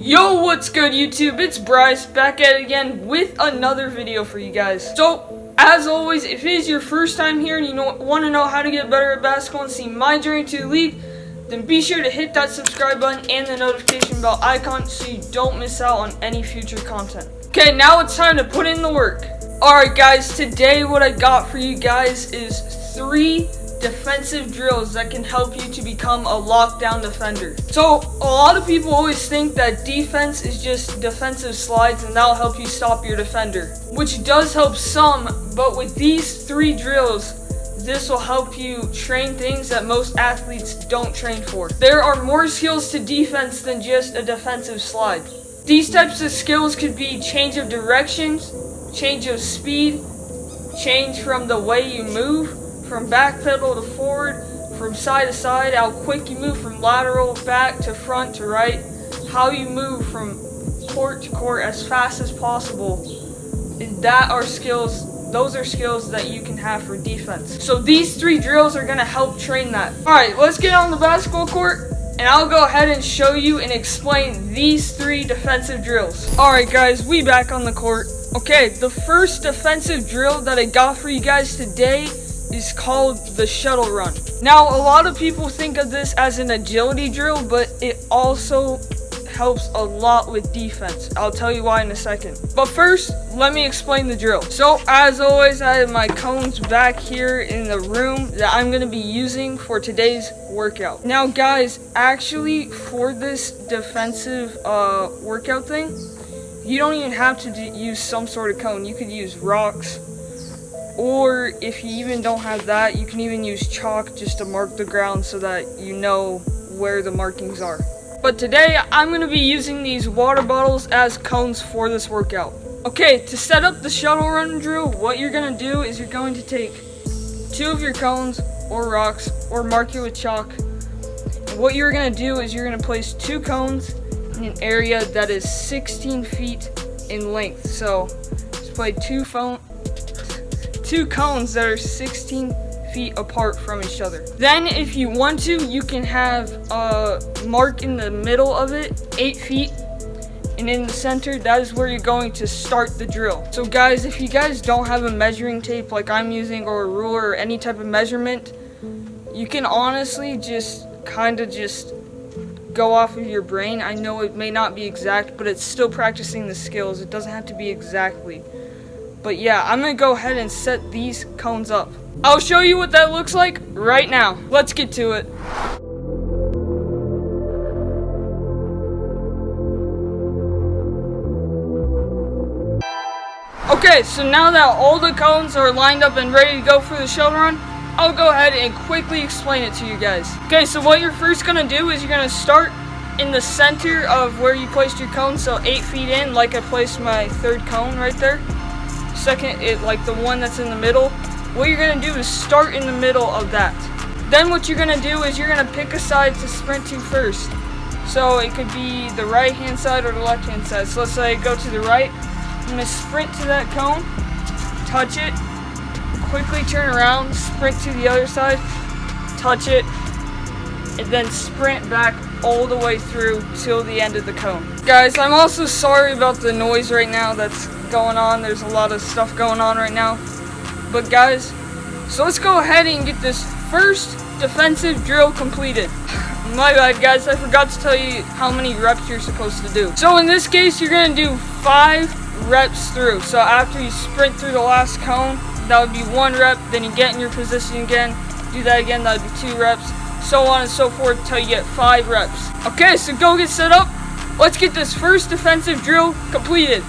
Yo, what's good YouTube? It's Bryce back at it again with another video for you guys. So, as always, if it is your first time here and you want to know how to get better at basketball and see my journey to the league, then be sure to hit that subscribe button and the notification bell icon so you don't miss out on any future content. Okay, now it's time to put in the work. Alright guys, today what I got for you guys is 3 defensive drills that can help you to become a lockdown defender. So a lot of people always think that defense is just defensive slides and that'll help you stop your defender, which does help some, but with these 3 drills, this will help you train things that most athletes don't train for. There are more skills to defense than just a defensive slide. These types of skills could be change of directions, change of speed, change from the way you move, from back pedal to forward, from side to side, how quick you move from lateral back to front to right, how you move from court to court as fast as possible. And those are skills that you can have for defense. So these 3 drills are gonna help train that. Alright, let's get on the basketball court and I'll go ahead and show you and explain these 3 defensive drills. Alright guys, we back on the court. Okay, the first defensive drill that I got for you guys today is called the shuttle run. Now, a lot of people think of this as an agility drill, but it also helps a lot with defense. I'll tell you why in a second. But first, let me explain the drill. So, as always, I have my cones back here in the room that I'm going to be using for today's workout. Now, guys, actually, for this defensive workout thing, you don't even have to use some sort of cone. You could use rocks. Or if you even don't have that, you can even use chalk just to mark the ground so that you know where the markings are. But today, I'm going to be using these water bottles as cones for this workout. Okay, to set up the shuttle run drill, what you're going to do is you're going to take 2 of your cones or rocks or mark it with chalk. And what you're going to do is you're going to place 2 cones in an area that is 16 feet in length. So, just play 2 cones that are 16 feet apart from each other. Then if you want to, you can have a mark in the middle of it, 8 feet, and in the center, that is where you're going to start the drill. So guys, if you guys don't have a measuring tape like I'm using, or a ruler, or any type of measurement, you can honestly just go off of your brain. I know it may not be exact, but it's still practicing the skills. It doesn't have to be exactly. But yeah, I'm going to go ahead and set these cones up. I'll show you what that looks like right now. Let's get to it. Okay, so now that all the cones are lined up and ready to go for the shuttle run, I'll go ahead and quickly explain it to you guys. Okay, so what you're first going to do is you're going to start in the center of where you placed your cone, so 8 feet in, like I placed my 3rd cone right there. Second, like the one that's in the middle. What you're going to do is start in the middle of that. Then what you're going to do is you're going to pick a side to sprint to first. So it could be the right hand side or the left hand side. So let's say I go to the right. I'm going to sprint to that cone, touch it, quickly turn around, sprint to the other side, touch it, and then sprint back all the way through till the end of the cone. Guys, I'm also sorry about the noise right now that's going on. There's a lot of stuff going on right now. But guys, so let's go ahead and get this first defensive drill completed. My bad guys, I forgot to tell you how many reps you're supposed to do. So in this case, you're going to do 5 reps through. So after you sprint through the last cone, that would be 1 rep. Then you get in your position again, do that again, that would be 2 reps. So on and so forth until you get 5 reps. Okay, so go get set up. Let's get this first defensive drill completed.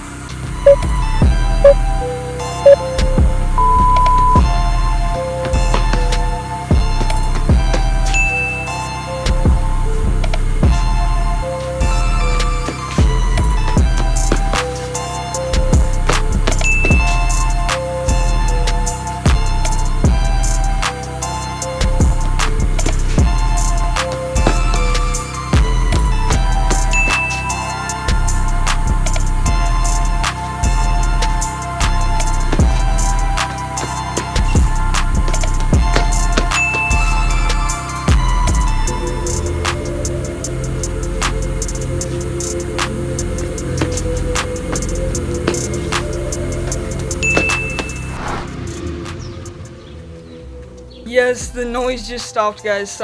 Yes, the noise just stopped, guys.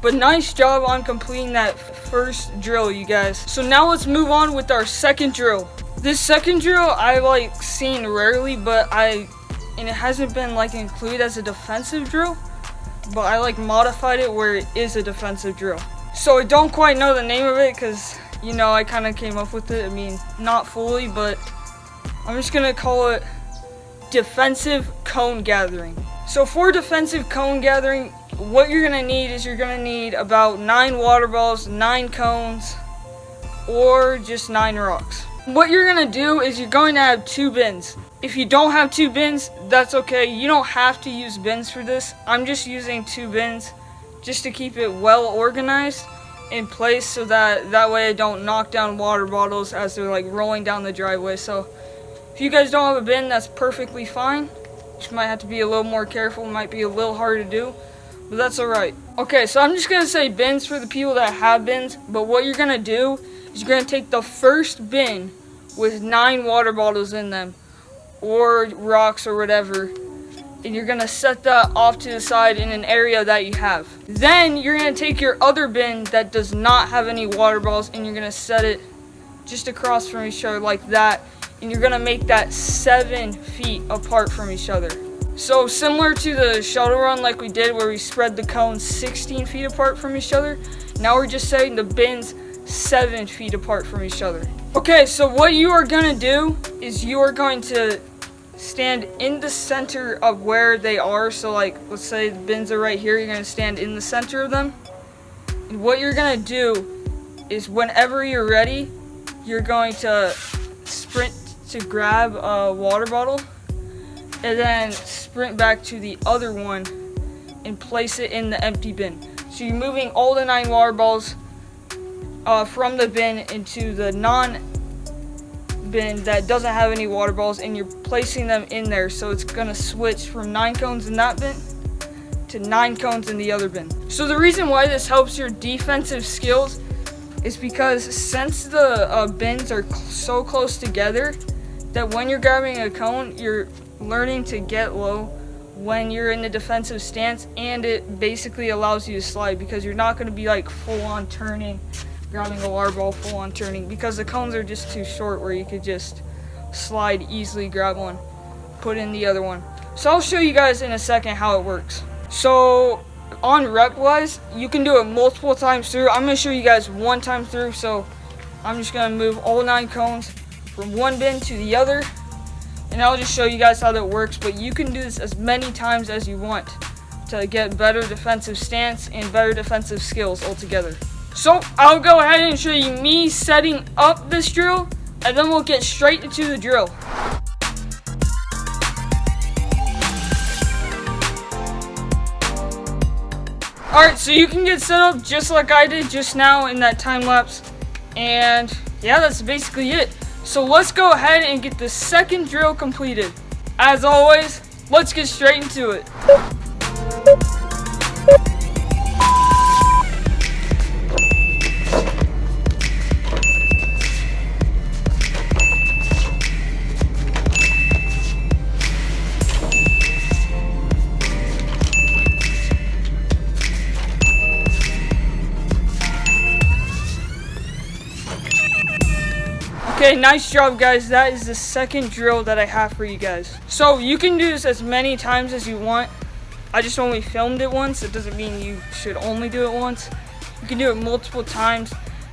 But nice job on completing that first drill, you guys. So now let's move on with our second drill. This second drill I like seen rarely, and it hasn't been like included as a defensive drill, but I like modified it where it is a defensive drill. So I don't quite know the name of it because, you know, I kind of came up with it. I mean, not fully, but I'm just gonna call it defensive cone gathering. So for defensive cone gathering, what you're gonna need is you're gonna need about 9 water balls, 9 cones, or just 9 rocks. What you're gonna do is you're going to have 2 bins. If you don't have 2 bins, that's okay. You don't have to use bins for this. I'm just using 2 bins just to keep it well organized in place so that way I don't knock down water bottles as they're like rolling down the driveway. So if you guys don't have a bin, that's perfectly fine. You might have to be a little more careful. It might be a little hard to do, but that's alright. Okay, so I'm just gonna say bins for the people that have bins, but what you're gonna do is you're gonna take the first bin with 9 water bottles in them, or rocks or whatever, and you're gonna set that off to the side in an area that you have. Then you're gonna take your other bin that does not have any water balls and you're gonna set it just across from each other like that, and you're gonna make that 7 feet apart from each other. So similar to the shuttle run like we did where we spread the cones 16 feet apart from each other, now we're just setting the bins 7 feet apart from each other. Okay, so what you are gonna do is you are going to stand in the center of where they are. So like, let's say the bins are right here, you're gonna stand in the center of them. And what you're gonna do is whenever you're ready, you're going to sprint to grab a water bottle and then sprint back to the other one and place it in the empty bin. So you're moving all the 9 water balls from the bin into the bin that doesn't have any water balls, and you're placing them in there. So it's gonna switch from 9 cones in that bin to 9 cones in the other bin. So the reason why this helps your defensive skills is because since the bins are so close together that when you're grabbing a cone, you're learning to get low when you're in the defensive stance, and it basically allows you to slide because you're not going to be like full on turning, grabbing a water ball full on turning, because the cones are just too short where you could just slide easily, grab one, put in the other one. So I'll show you guys in a second how it works. So on rep wise, you can do it multiple times through. I'm going to show you guys one time through, so I'm just going to move all 9 cones from one bin to the other, and I'll just show you guys how that works. But you can do this as many times as you want to get better defensive stance and better defensive skills altogether. So I'll go ahead and show you me setting up this drill, and then we'll get straight into the drill. Alright, so you can get set up just like I did just now in that time lapse, and yeah, that's basically it. So let's go ahead and get the second drill completed. As always, let's get straight into it. Okay, nice job guys. That is the second drill that I have for you guys. So you can do this as many times as you want. I just only filmed it once. It doesn't mean you should only do it once. You can do it multiple times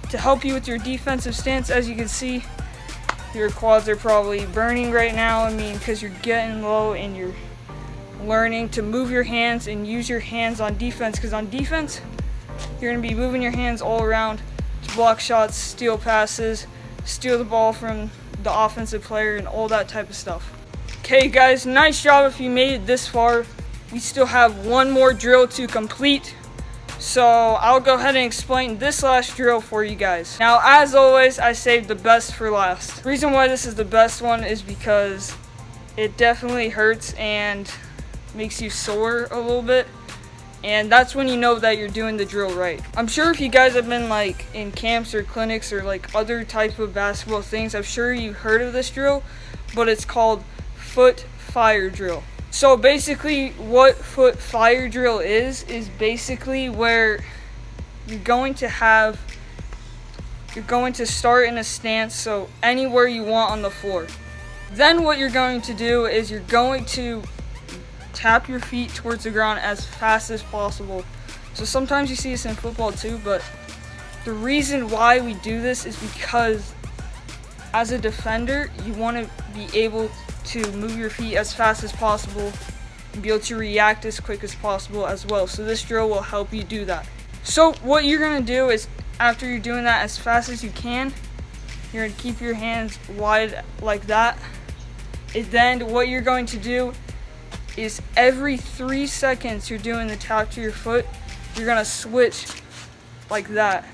to help you with your defensive stance. As you can see, your quads are probably burning right now. I mean, because you're getting low and you're learning to move your hands and use your hands on defense. Because on defense, you're going to be moving your hands all around to block shots, steal passes, steal the ball from the offensive player, and all that type of stuff. Okay guys, nice job if you made it this far. We still have one more drill to complete, so I'll go ahead and explain this last drill for you guys. Now, as always, I saved the best for last. The reason why this is the best one is because it definitely hurts and makes you sore a little bit, and that's when you know that you're doing the drill right. I'm sure if you guys have been like in camps or clinics or like other type of basketball things, I'm sure you've heard of this drill, but it's called foot fire drill. So basically what foot fire drill is basically where you're going to start in a stance, so anywhere you want on the floor. Then what you're going to do is you're going to tap your feet towards the ground as fast as possible. So sometimes you see this in football too, but the reason why we do this is because as a defender, you want to be able to move your feet as fast as possible and be able to react as quick as possible as well. So this drill will help you do that. So what you're going to do is, after you're doing that as fast as you can, you're going to keep your hands wide like that. And then what you're going to do is every 3 seconds you're doing the tap to your foot, you're going to switch like that.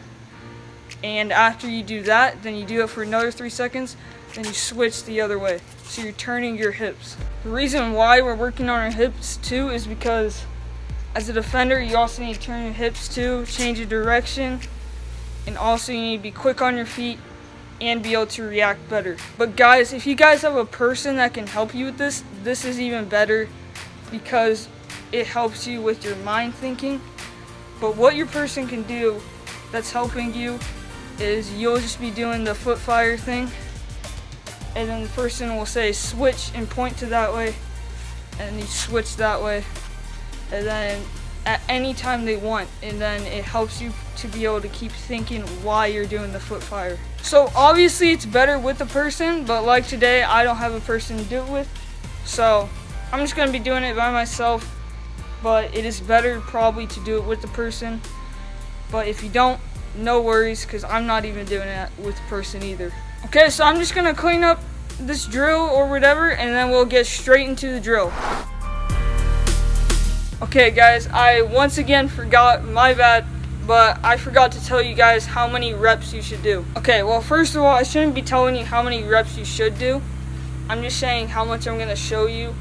And after you do that, then you do it for another 3 seconds, then you switch the other way. So you're turning your hips. The reason why we're working on our hips too is because as a defender, you also need to turn your hips too, change your direction, and also you need to be quick on your feet and be able to react better. But guys, if you guys have a person that can help you with this, this is even better because it helps you with your mind thinking. But what your person can do that's helping you is you'll just be doing the foot fire thing, and then the person will say switch and point to that way, and you switch that way, and then at any time they want, and then it helps you to be able to keep thinking why you're doing the foot fire. So obviously it's better with the person, but like today I don't have a person to do it with, so I'm just going to be doing it by myself. But it is better probably to do it with the person. But if you don't, no worries, because I'm not even doing it with the person either. Okay, so I'm just going to clean up this drill or whatever, and then we'll get straight into the drill. Okay guys, I once again forgot, my bad, but I forgot to tell you guys how many reps you should do. Okay, well first of all, I shouldn't be telling you how many reps you should do. I'm just saying how much I'm going to show you.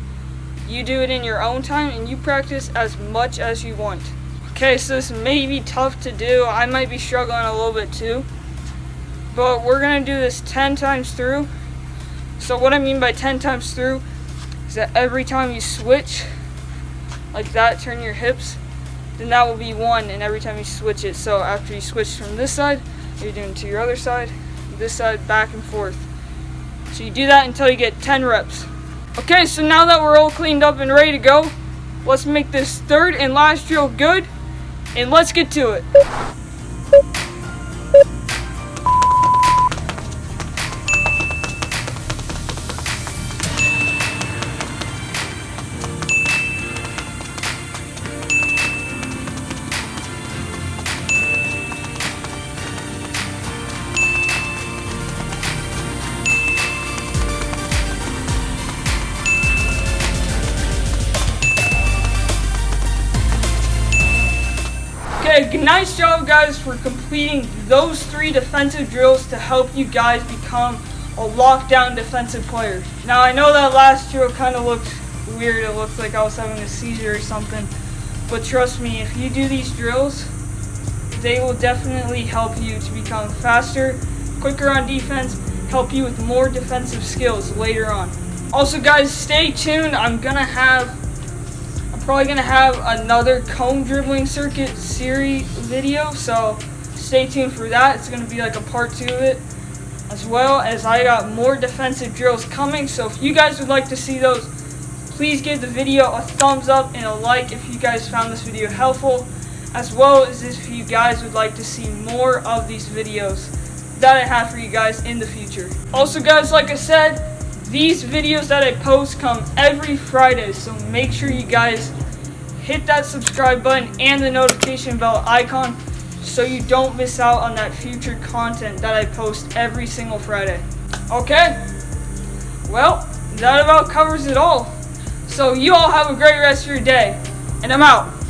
You do it in your own time and you practice as much as you want. Okay, so this may be tough to do. I might be struggling a little bit too. But we're going to do this 10 times through. So what I mean by 10 times through is that every time you switch, like that, turn your hips, then that will be 1, and every time you switch it. So after you switch from this side, you're doing to your other side, this side, back and forth. So you do that until you get 10 reps. Okay, so now that we're all cleaned up and ready to go, let's make this third and last drill good, and let's get to it. Okay, nice job guys for completing those 3 defensive drills to help you guys become a lockdown defensive player. Now I know that last drill kind of looked weird, it looked like I was having a seizure or something, but trust me, if you do these drills, they will definitely help you to become faster, quicker on defense, help you with more defensive skills later on. Also guys, stay tuned, I'm probably gonna have another cone dribbling circuit series video, so stay tuned for that. It's gonna be like a part 2 of it, as well as I got more defensive drills coming. So if you guys would like to see those, please give the video a thumbs up and a like if you guys found this video helpful, as well as if you guys would like to see more of these videos that I have for you guys in the future. Also guys, like I said, these videos that I post come every Friday, so make sure you guys hit that subscribe button and the notification bell icon so you don't miss out on that future content that I post every single Friday. Okay? Well, that about covers it all. So you all have a great rest of your day, and I'm out.